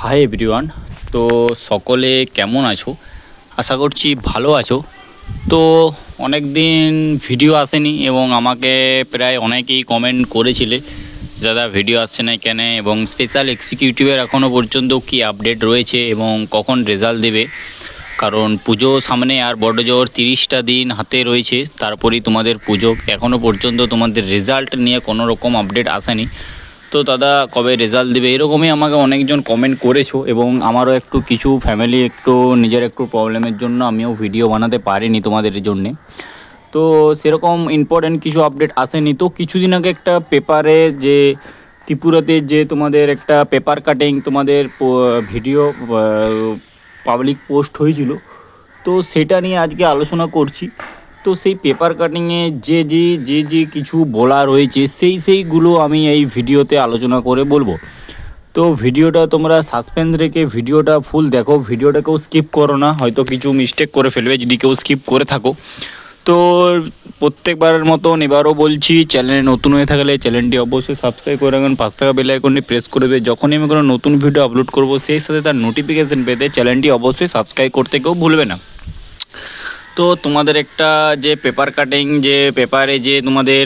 Hi everyone. তো সকলে কেমন আছো? আশা করছি ভালো আছো। তো অনেক দিন ভিডিও আসেনি এবং আমাকে প্রায় অনেকেই কমেন্ট করেছিলে দাদা ভিডিও আসছে না কেন, এবং স্পেশাল এক্সিকিউটিভের এখনও পর্যন্ত কি আপডেট রয়েছে এবং কখন রেজাল্ট দেবে। কারণ পুজো সামনে আর বড় জোর 30টা দিন হাতে রয়েছে, তারপরেই তোমাদের পুজো। এখনও পর্যন্ত তোমাদের রেজাল্ট নিয়ে কোনো রকম আপডেট আসেনি। তো দাদা কবে রেজাল্ট দেবে, এরকমই আমাকে অনেকজন কমেন্ট করেছো। এবং আমারও একটু কিছু ফ্যামিলি নিজের একটু প্রবলেমের জন্য আমিও ভিডিও বানাতে পারিনি তোমাদের জন্যে। তো সেরকম ইম্পর্টেন্ট কিছু আপডেট আসেনি। তো কিছুদিন আগে একটা পেপারে যে ত্রিপুরাতে যে তোমাদের একটা পেপার কাটিং তোমাদের ভিডিও পাবলিক পোস্ট হয়েছিল, তো সেটা নিয়ে আজকে আলোচনা করছি। তো সেই পেপার কাটিংয়ে যে কিছু বলা রয়েছে সেইগুলো আমি এই ভিডিওতে আলোচনা করে বলবো। তো ভিডিওটা তোমরা সাসপেন্স রেখে ভিডিওটা ফুল দেখো, ভিডিওটা কেউ স্কিপ করো না, হয়তো কিছু মিস্টেক করে ফেলবে যদি কেউ স্কিপ করে থাকো। তো প্রত্যেকবারের মতন এবারও বলছি, চ্যানেলে নতুন হয়ে থাকলে চ্যানেলটি অবশ্যই সাবস্ক্রাইব করে রাখবেন, পাঁচ টাকা বেল আইকনটি প্রেস করে দেবে। যখনই আমি কোনো নতুন ভিডিও আপলোড করব সেই সাথে তার নোটিফিকেশান পেতে চ্যানেলটি অবশ্যই সাবস্ক্রাইব করতে কেউ ভুলবে না। তো তোমাদের একটা যে পেপার কাটিং যে পেপারে যে তোমাদের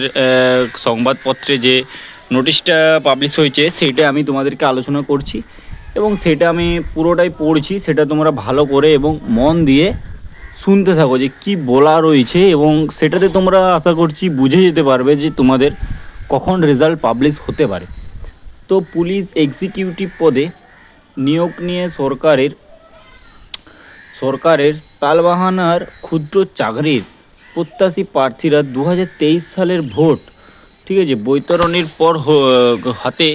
সংবাদপত্রে যে নোটিশটা পাবলিশ হয়েছে সেইটা আমি তোমাদেরকে আলোচনা করছি এবং সেটা আমি পুরোটাই পড়ছি। সেটা তোমরা ভালো করে এবং মন দিয়ে শুনতে থাকো যে কি বলা রয়েছে, এবং সেটাতে তোমরা আশা করছি বুঝে যেতে পারবে যে তোমাদের কখন রেজাল্ট পাবলিশ হতে পারে। তো পুলিশ এক্সিকিউটিভ পদে নিয়োগ নিয়ে সরকারের তালবাহানার ক্ষুদ্র চাকরির প্রত্যাশী প্রার্থীরা 2023 সালের ভোট ঠিক আছে বৈতরণীর পর হাতে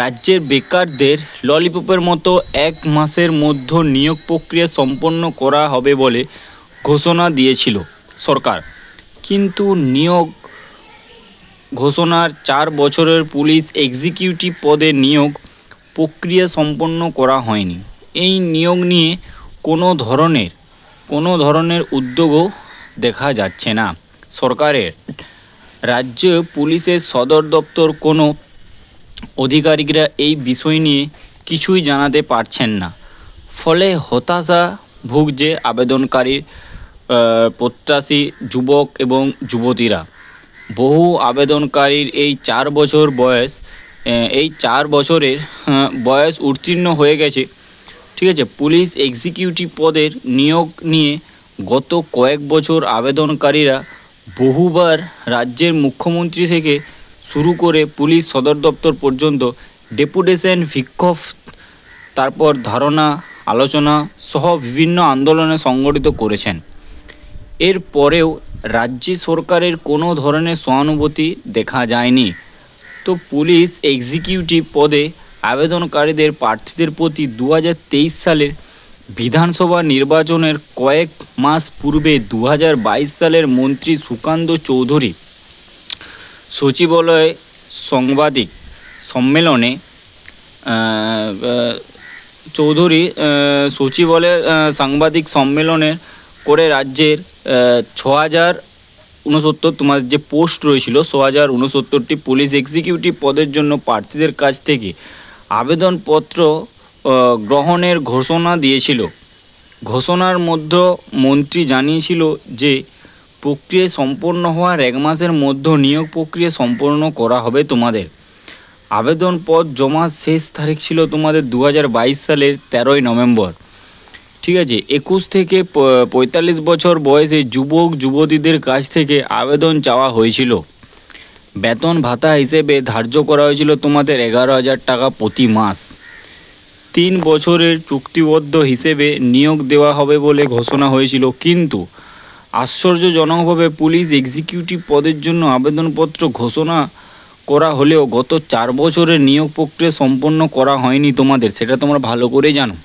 রাজ্যের বেকারদের ললিপপের মতো 1 মাসের মধ্যে নিয়োগ প্রক্রিয়া সম্পন্ন করা হবে বলে ঘোষণা দিয়েছিল সরকার। কিন্তু নিয়োগ ঘোষণার 4 বছরের পুলিশ এক্সিকিউটিভ পদে নিয়োগ প্রক্রিয়া সম্পন্ন করা হয়নি। এই নিয়োগ নিয়ে কোনো ধরনের উদ্যোগও দেখা যাচ্ছে না সরকারের। রাজ্য পুলিশের সদর দপ্তর কোনো আধিকারিকরা এই বিষয় নিয়ে কিছুই জানাতে পারছেন না। ফলে হতাশা ভুগছে আবেদনকারী প্রত্যাশী যুবক এবং যুবতীরা। বহু আবেদনকারীর এই 4 বছরের বয়স উত্তীর্ণ হয়ে গেছে। ঠিক আছে, পুলিশ এক্সিকিউটিভ পদের নিয়োগ নিয়ে গত কয়েক বছর আবেদনকারীরা বহুবার রাজ্যের মুখ্যমন্ত্রী থেকে শুরু করে পুলিশ সদর দপ্তর পর্যন্ত ডেপুটেশন, বিক্ষোভ, তারপর ধারণা আলোচনা সহ বিভিন্ন আন্দোলনে সংগঠিত করেছেন। এর পরেও রাজ্য সরকারের কোনো ধরনের সহানুভূতি দেখা যায়নি। তো পুলিশ এক্সিকিউটিভ পদে আবেদনকারীদের প্রার্থীদের প্রতি 2023 সালের বিধানসভা নির্বাচনের কয়েক মাস পূর্বে 2022 সালের মন্ত্রী সুকান্ত চৌধুরী সচিবালয়ে সাংবাদিক সম্মেলনের করে রাজ্যের 6069 তোমাদের যে পোস্ট রয়েছিল 6069টি পুলিশ এক্সিকিউটিভ পদের জন্য প্রার্থীদের কাছ থেকে আবেদনপত্র গ্রহণের ঘোষণা দিয়েছিল। ঘোষণার মধ্যে মন্ত্রী জানিয়েছিল যে প্রক্রিয়া সম্পন্ন হওয়ার 1 মাসের মধ্যে নিয়োগ প্রক্রিয়া সম্পন্ন করা হবে। তোমাদের আবেদনপত্র জমা শেষ তারিখ ছিল তোমাদের 2022 সালের 13ই নভেম্বর। ঠিক আছে, 21 থেকে 45 বছর বয়সে যুবক যুবতীদের কাছ থেকে আবেদন চাওয়া হয়েছিল। বেতন ভাতা হিসেবে ধার্য করা হয়েছিল তোমাদের 11,000 টাকা প্রতি মাস। 3 বছরের চুক্তিবদ্ধ হিসেবে নিয়োগ দেওয়া হবে বলে ঘোষণা হয়েছিল। কিন্তু আশ্চর্যজনকভাবে পুলিশ এক্সিকিউটিভ পদের জন্য আবেদনপত্র ঘোষণা করা হলেও গত 4 বছরের নিয়োগ প্রক্রিয়া সম্পন্ন করা হয়নি তোমাদের, সেটা তোমরা ভালো করে জানো।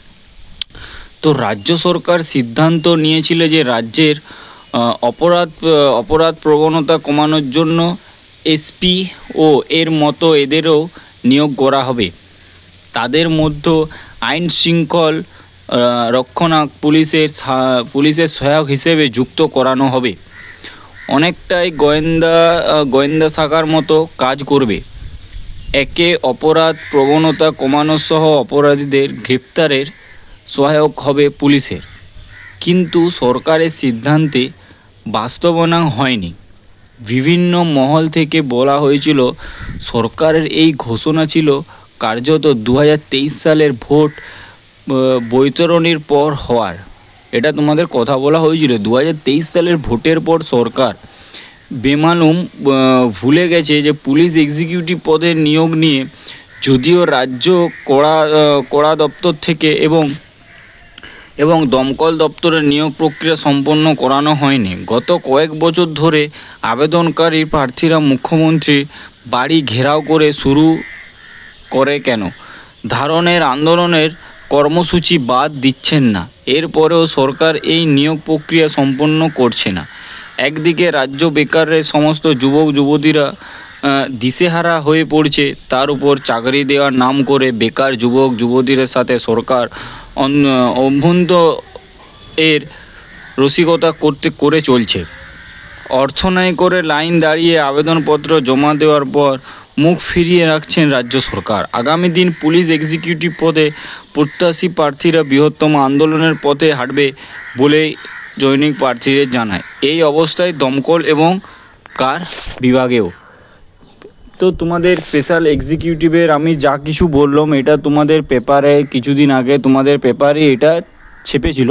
তো রাজ্য সরকার সিদ্ধান্ত নিয়েছিল যে রাজ্যের অপরাধ প্রবণতা কমানোর জন্য এসপি ও এর মতো এদেরও নিয়োগ করা হবে। তাদের মধ্যে আইন শৃঙ্খল রক্ষণাক পুলিশের সহায়ক হিসেবে যুক্ত করানো হবে। অনেকটাই গোয়েন্দা শাখার মতো কাজ করবে। একে অপরাধ প্রবণতা কমানো সহ অপরাধীদের গ্রেপ্তারের সহায়ক হবে পুলিশের। কিন্তু সরকারের সিদ্ধান্তে বাস্তবায়ন হয়নি। বিভিন্ন মহল থেকে বলা হয়েছিল সরকারের এই ঘোষণা ছিল কার্যত 2023 সালের ভোট বৈতরণীর পর হওয়ার। এটা তোমাদের কথা বলা হয়েছিল 2023 সালের ভোটের পর সরকার বেমালুম ভুলে গেছে যে পুলিশ এক্সিকিউটিভ পদের নিয়োগ নিয়ে যদিও রাজ্য কড়া দপ্তর থেকে এবং দমকল দপ্তরের নিয়োগ প্রক্রিয়া সম্পন্ন করানো হয়নি। গত কয়েক বছর ধরে আবেদনকারী প্রার্থীরা মুখ্যমন্ত্রীর বাড়ি ঘেরাও করে শুরু করে কেন ধরনের আন্দোলনের কর্মসূচি বাদ দিচ্ছেন না। এরপরেও সরকার এই নিয়োগ প্রক্রিয়া সম্পন্ন করছে না। একদিকে রাজ্য বেকারের সমস্ত যুবক যুবতীরা দিশেহারা হয়ে পড়ছে, তার উপর চাকরি দেওয়ার নাম করে বেকার যুবক যুবতীদের সাথে সরকার অভ্যন্তরের রসিকতা করে চলছে। অর্থনয় করে লাইন দাঁড়িয়ে আবেদনপত্র জমা দেওয়ার পর মুখ ফিরিয়ে রাখছেন রাজ্য সরকার। আগামী দিন পুলিশ এক্সিকিউটিভ পদে প্রত্যাশী প্রার্থীরা বৃহত্তম আন্দোলনের পথে হাঁটবে বলে জনৈক প্রার্থীদের জানায়। এই অবস্থায় দমকল এবং কার বিভাগেও তো তোমাদের স্পেশাল এক্সিকিউটিভের আমি যা কিছু বললাম এটা তোমাদের পেপারে কিছুদিন আগে তোমাদের পেপারে এটা ছেপেছিল।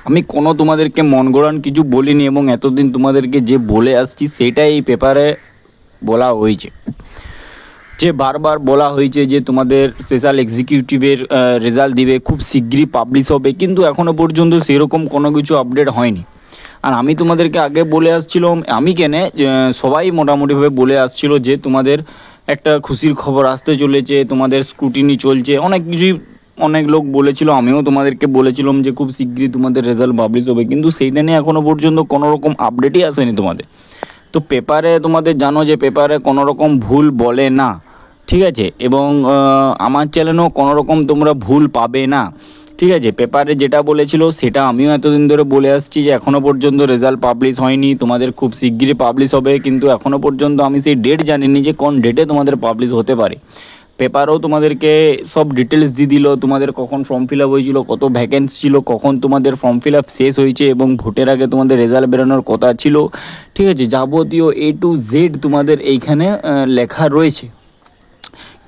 আমি কোনো তোমাদেরকে মন গড়ান কিছু বলিনি এবং এতদিন তোমাদেরকে যে বলে আসছি সেটাই এই পেপারে বলা হয়েছে। যে বারবার বলা হয়েছে যে তোমাদের স্পেশাল এক্সিকিউটিভের রেজাল্ট দিবে, খুব শীঘ্রই পাবলিশ হবে, কিন্তু এখনও পর্যন্ত সেরকম কোনো কিছু আপডেট হয়নি। আর আমি তোমাদেরকে আগে বলে আসছিলাম, আমি কেনে সবাই মোটামুটিভাবে বলে আসছিল যে তোমাদের একটা খুশির খবর আসতে চলেছে, তোমাদের স্ক্রুটিনি চলছে, অনেক কিছুই অনেক লোক বলেছিল। আমিও তোমাদেরকে বলেছিলাম যে খুব শীঘ্রই তোমাদের রেজাল্ট পাবলিশ হবে, কিন্তু সেইটা নিয়ে এখনও পর্যন্ত কোনো রকম আপডেটই আসেনি তোমাদের। তো পেপারে তোমাদের জানো যে পেপারে কোনো রকম ভুল বলে না, ঠিক আছে, এবং আমার চ্যানেলেও কোনো রকম তোমরা ভুল পাবে না, ঠিক আছে। পেপারে যেটা বলেছিল সেটা আমিও এতদিন ধরে বলে আসছি যে এখনও পর্যন্ত রেজাল্ট পাবলিশ হয়নি, তোমাদের খুব শিগগিরই পাবলিশ হবে, কিন্তু এখনও পর্যন্ত আমি সেই ডেট জানিনি যে কোন ডেটে তোমাদের পাবলিশ হতে পারে। পেপারও তোমাদেরকে সব ডিটেলস দিয়ে দিল, তোমাদের কখন ফর্ম ফিল আপ হয়েছিল, কত ভ্যাকেন্সি ছিল, কখন তোমাদের ফর্ম ফিল আপ শেষ হয়েছে এবং ভোটের আগে তোমাদের রেজাল্ট বেরোনোর কথা ছিল, ঠিক আছে। যাবতীয় A to Z তোমাদের এইখানে লেখা রয়েছে।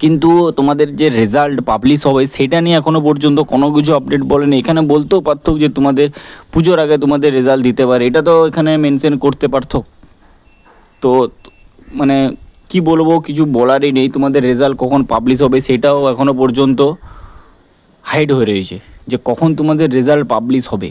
কিন্তু তোমাদের যে রেজাল্ট পাবলিশ হবে সেটা নিয়ে এখনও পর্যন্ত কোনো কিছু আপডেট বলেনি। এখানে বলতেও পারত যে তোমাদের পুজোর আগে তোমাদের রেজাল্ট দিতে পারে, এটা তো এখানে মেনশন করতে পারত। তো মানে কি বলবো, কিছু বলারই নেই। তোমাদের রেজাল্ট কখন পাবলিশ হবে সেটাও এখনও পর্যন্ত হাইড হয়ে রয়েছে যে কখন তোমাদের রেজাল্ট পাবলিশ হবে।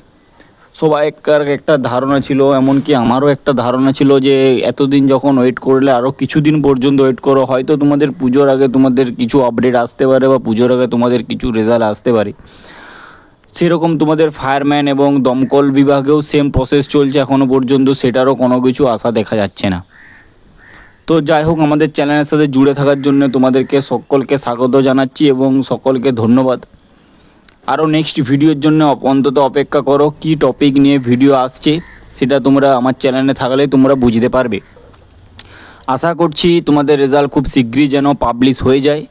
সবাইকার একটা ধারণা ছিল, এমনকি আমারও একটা ধারণা ছিল যে এতদিন যখন ওয়েট করলে আরও কিছুদিন পর্যন্ত ওয়েট করো, হয়তো তোমাদের পুজোর আগে তোমাদের কিছু আপডেট আসতে পারে বা পুজোর আগে তোমাদের কিছু রেজাল্ট আসতে পারে। সেরকম তোমাদের ফায়ারম্যান এবং দমকল বিভাগেও সেম প্রসেস চলছে এখনও পর্যন্ত, সেটারও কোনো কিছু আশা দেখা যাচ্ছে না। তো যাই হোক, আমাদের চ্যানেলের সাথে জুড়ে থাকার জন্য তোমাদেরকে সকলকে স্বাগত জানাচ্ছি এবং সকলকে ধন্যবাদ। আরও নেক্সট ভিডিওর জন্য অন্তত অপেক্ষা করো, কি টপিক নিয়ে ভিডিও আসছে সেটা তোমরা আমার চ্যানেলে থাকলে তোমরা বুঝতে পারবে। আশা করছি তোমাদের রেজাল্ট খুব শীঘ্রই যেন পাবলিশ হয়ে যায়,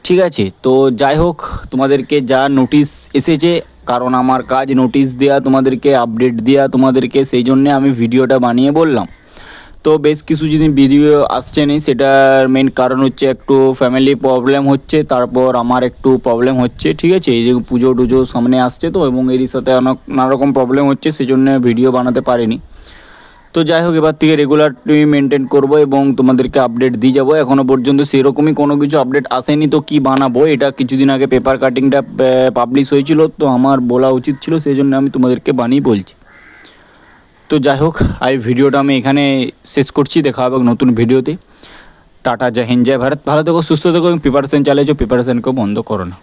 ঠিক আছে। তো যাই হোক, তোমাদেরকে যা নোটিশ এসেছে, কারণ আমার কাজ নোটিশ দেওয়া, তোমাদেরকে আপডেট দেওয়া তোমাদেরকে, সেই জন্যে আমি ভিডিওটা বানিয়ে বললাম। তো বেশ কিছু যদি ভিডিও আসছে না, সেটার মেন কারণ হচ্ছে একটু ফ্যামিলি প্রবলেম হচ্ছে, তারপর আমার একটু প্রবলেম হচ্ছে, ঠিক আছে। এই যে পুজো টুজো সামনে আসছে তো, এবং এরই সাথে নানা রকম প্রবলেম হচ্ছে, সেই জন্য ভিডিও বানাতে পারিনি। তো যাই হোক, এবার থেকে রেগুলারলি মেনটেন করব এবং তোমাদেরকে আপডেট দিয়ে যাবো। এখনও পর্যন্ত সেরকমই কোনো কিছু আপডেট আসেনি, তো কি বানাবো, এটা কিছুদিন আগে পেপার কাটিংটা পাবলিশ হয়েছিল, তো আমার বলা উচিত ছিল, সেই জন্য আমি তোমাদেরকে বানিয়ে বলছি। তো যাই হোক, এই ভিডিওটা আমি এখানে শেষ করছি। দেখা হবে নতুন ভিডিওতে। টাটা, জয় হিন্দ, জয় ভারত। ভালো থেকো, সুস্থ থেকো এবং প্রিপারেশন চালিয়েছো, প্রিপারেশনকে বন্ধ করো না।